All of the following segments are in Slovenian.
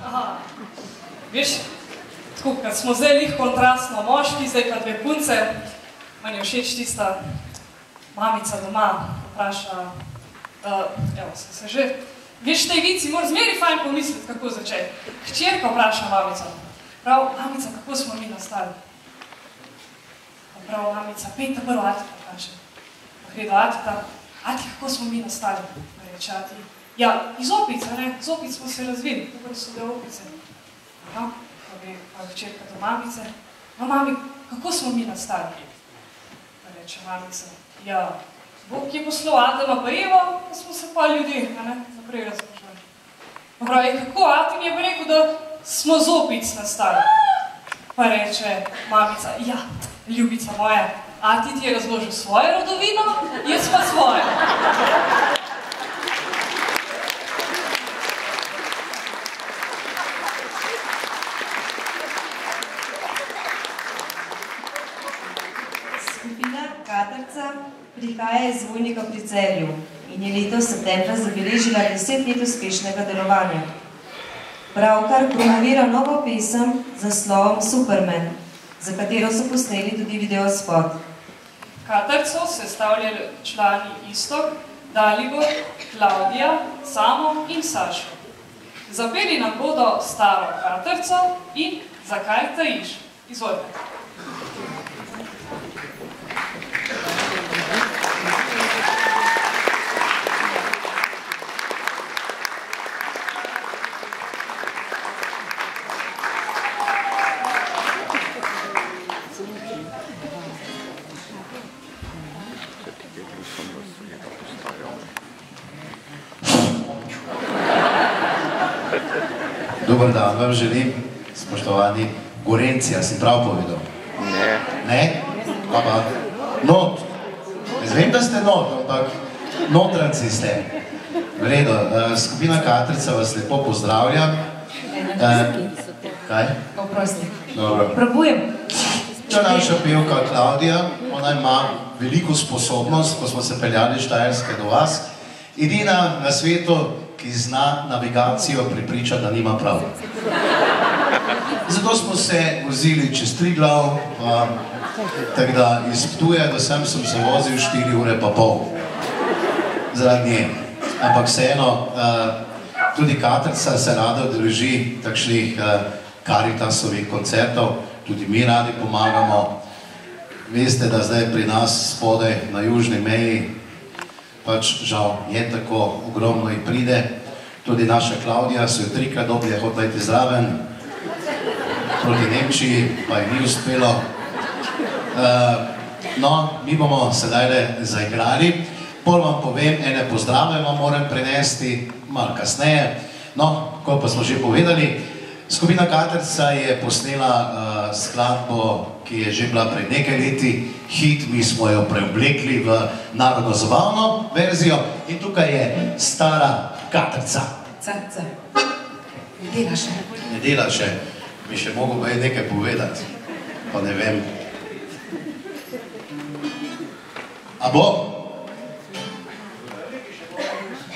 Aha. Veš, tako, kad smo zdaj lih kontrastno moški, zdaj pa dve punce, meni je všeč tista mamica doma, vpraša, evo, se že, veš, tej vici mora zmeri fajn pomisliti, kako začeti. Hčerka vpraša mamico, prav, mamica, kako smo mi nastali? Prav, mamica, pejte prvo Atika, kaže. Pa gre do Atika, Ati, kako smo mi nastali? Pa reče Ati, ja, iz opice, ne, z opic smo se razvili, tako da so bile opice. No, pa gre pa hčerka do mamice, no, mami, kako smo mi nastali? Pa reče mamica, ja, Bog je poslal Adama pa Evo, pa smo se pa ljudje, ne, naprej razložili. Pa pravi, kako, Ati mi je pa rekel, da smo z opic nastali. Pa reče mamica, ja, ljubica moja, Ati ti je razložil svojo rodovino, jaz pa svojo. Skupina Katrca prihaja iz Vojnika pri Celju in je letos septembra zabeležila 10 let uspešnega delovanja. Pravkar promovira novo pesem z naslovom Superman, za katero so posneli tudi videospot. Katrco sestavljajo člani Istok, Dalibor, Klaudija, Samo in Sašo. Zapeli nam bodo staro Katrco in Zakaj tajiš? Izvolite. Dobar dan vam želim, spoštovani Gorenci, a si prav povedal? Ne. Ne? Pa not. Jaz vem, da ste not, ampak notranci ste. V redu, skupina Katrca vas lepo pozdravlja. Kaj? Oprosti. Dobro. Probujem. To je naša pevka Klaudija, ona ima veliko sposobnost, ko smo se peljali Štajerske do vas. Edina na svetu, ki zna navigacijo prepričati, da nima prav. Zato smo se vozili čez Triglav, tako da iz Ptuja do sem se vozil 4 ure pa pol. Zaradi nje. Ampak vseeno, tudi Katrca se rada udeleži takšnih Karitasovih koncertov, tudi mi radi pomagamo. Veste, da zdaj pri nas spodaj na južni meji pač žal je tako, ogromno jih pride. Tudi naša Klaudija so jo 3-krat doblje hotela iti zraven. Proti Nemčiji pa ji ni uspelo. No, mi bomo sedaj zaigrali. Pol vam povem, ene pozdrave vam moram prenesti, malo kasneje. No, ko pa smo že povedali, skupina Katrca je posnela skladbo, ki je že bila pred nekaj leti hit, mi smo jo preoblekli v narodno-zabavno verzijo in tukaj je stara Katrca. Caca. Ne dela še. Ne dela še. Bi še mogel nekaj povedati. Pa ne vem. A bo?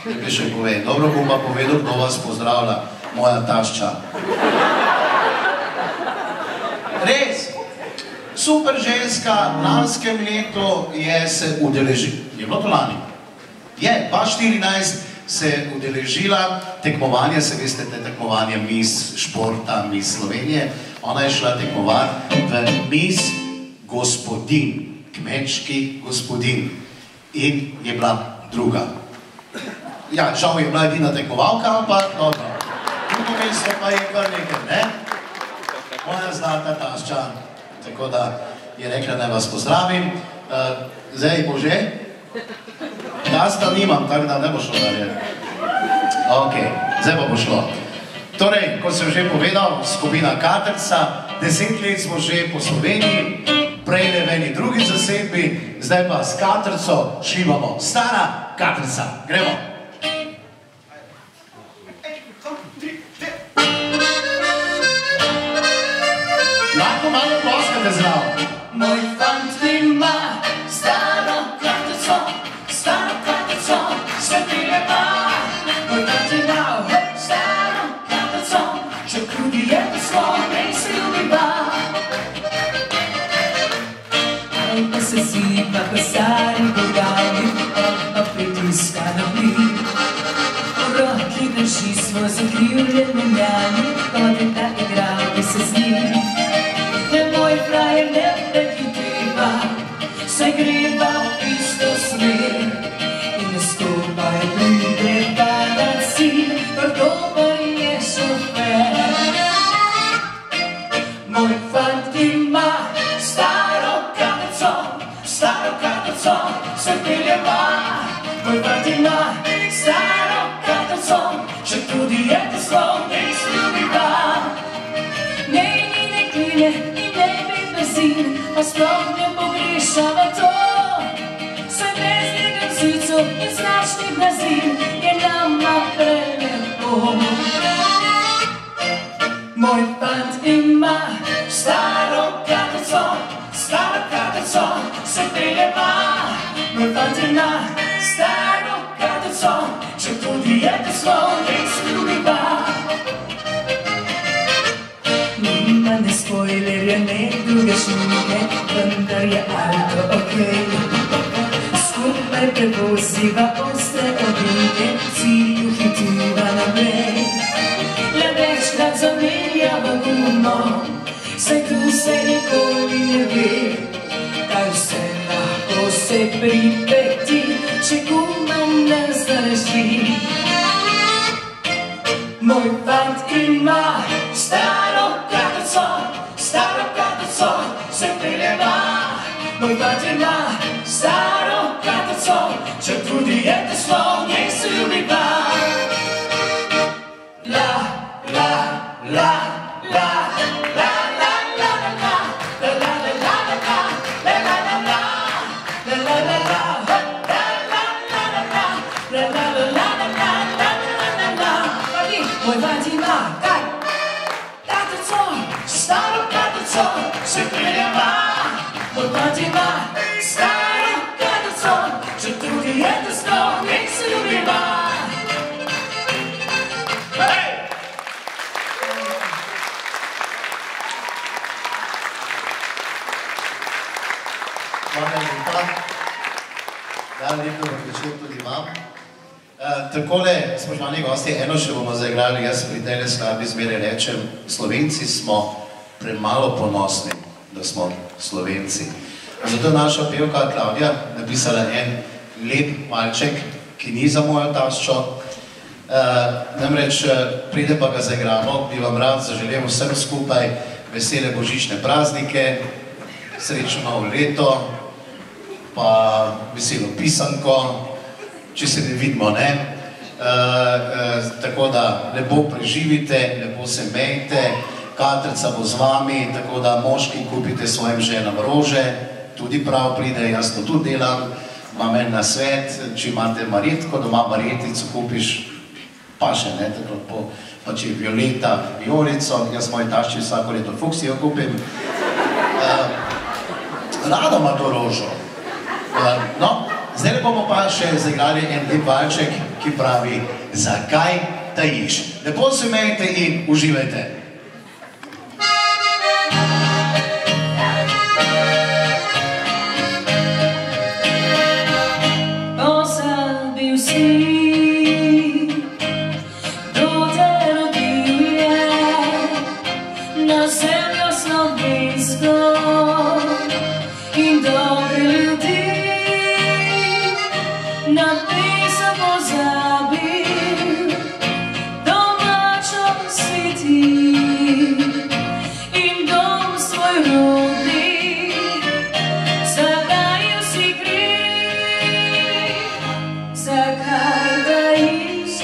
Nekaj še povem. Dobro bom pa povedal, kdo vas pozdravlja. Moja tašča. Res? Super ženska, lanskem letu je se udeležila. Je bilo to lani? Je, 2014 se je udeležila tekmovanja, se veste, te tekmovanje Miss športa, Miss Slovenije. Ona je šla tekmovati v Miss gospodin, kmečki gospodin. In je bila druga. Ja, žal je bila edina tekmovalka, ampak dobro. Drugo mesto pa je kar nekaj, ne? Moja zlata tašča. Tako da je rekla, naj vas pozdravim. Zdaj bo že? Tasta nimam, tako da ne bo šlo dalje. Ok, zdaj pa bo šlo. Torej, kot sem že povedal, skupina Katrca, 10 let smo že po Sloveniji, prej v eni drugi zasedbi, zdaj pa s Katrco šivamo. Stara Katrca. Gremo. Lahko malo ploskate zdrav. Moj fant ima staro Katrco, se prije pa. Moj fant ima staro Katrco, čeprav je to Slovenija se ljubiva. Pa se zipa po stari bogavi, pa pritiska na plin. V roki drži svoj zakrivljen menjani, hodita igralke se z njim. Ne moj frajer ne prehiteva, saj greva v isto smer. In skupaj pride padat sin, dober je šofer. Moj fant ima staro kartico, se peljeva. Moj fant ima staro kartico, če tudi je to Slovenija se ljubiva. Nej ni ne kline in nej bi benzin, pa sploh ne pogrešava to. Saj brez nekaj zicov in zračnih blazin je nama prelepo. Moj fant ima staro kartico, se peljeva. Moj fant ima staro kartico, če tudi je to Slovenija se ljubiva. Nima ne spoilerja, ne druge šminke, vendar je avto okej. Skupaj prevoziva ostre ovinke, cilju hitiva naprej. Le večkrat zamenjava gumo, saj tu se nikoli ne ve, kaj vse lahko se pripeti, če guma ne zdrži. Moj fant ima staro kartico, se peljeva. Moj fant ima staro kartico, če tudi je to Slovenija se ljubiva. La, la, la, la, la, la, la, la, la, la, la, la, la, la, la, la, la, la, la, la, moj fant ima kartico, staro kartico, se peljeva. Moj fant ima staro kartico, če tudi je to Slovenija se ljubiva. Hvala lepa. Dan lep dober večer tudi vam. Takole, spoštovani gosti, eno še bomo zaigrali, jaz pri tej skladbi zmeraj rečem, Slovenci smo premalo ponosni, da smo Slovenci. Zato je naša pevka Klavdija napisala en lep malček, ki ni za mojo taščo. Namreč, pride pa ga zaigramo, bi vam rad zaželel vsem skupaj vesele božične praznike, srečno novo leto, pa veselo pisanko, če se ne vidimo, ne? Tako da lepo preživite, lepo se mejte, Katrica bo z vami, tako da moški kupite svojim ženam rože, tudi prav pride, jaz to tudi delam, imam en nasvet, če imate marjetko, doma marjetico kupiš, pa še ne, tako pa če je violeta, violico, jaz moj tašči vsako leto fuksijo kupim, rado ima to rožo. No, zdaj bomo pa še zaigrali en lep valček, ki pravi, zakaj tajiš? Lepo se imejte in uživajte. Pozabil si, kdo te rodil je na zemljo slovensko in dobre ljudi. Na pesem pozabil, domačo si ti in dom svoj rodni, zakaj si kriv, zakaj tajiš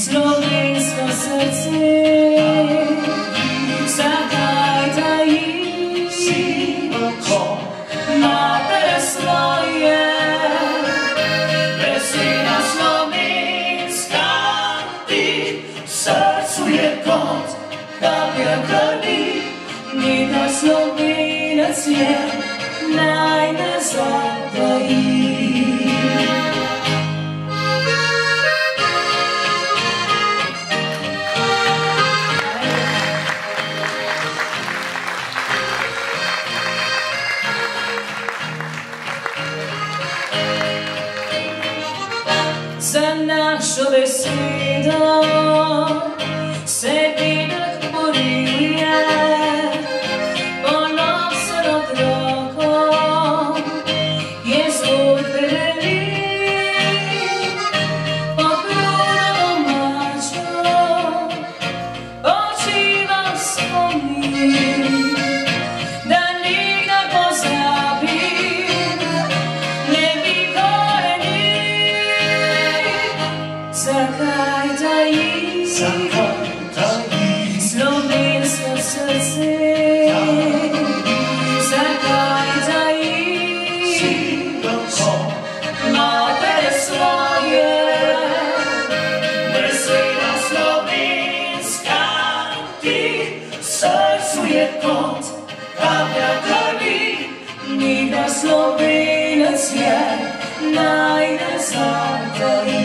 slovensko srce, zakaj tajiš mater svoje. Slovenec je, naj ne zataji. našo besedo se vedek borilje, ponosen otrokom je zgodbe deli, pod bruno mačo počiva spomin, da nikdar pozabim ne bi zakaj taji slovensko srce, zakaj taji matere svoje, beseda slovenska ti srcu je kot kaplja krvi, nikdar Slovenec je naj ne zataji.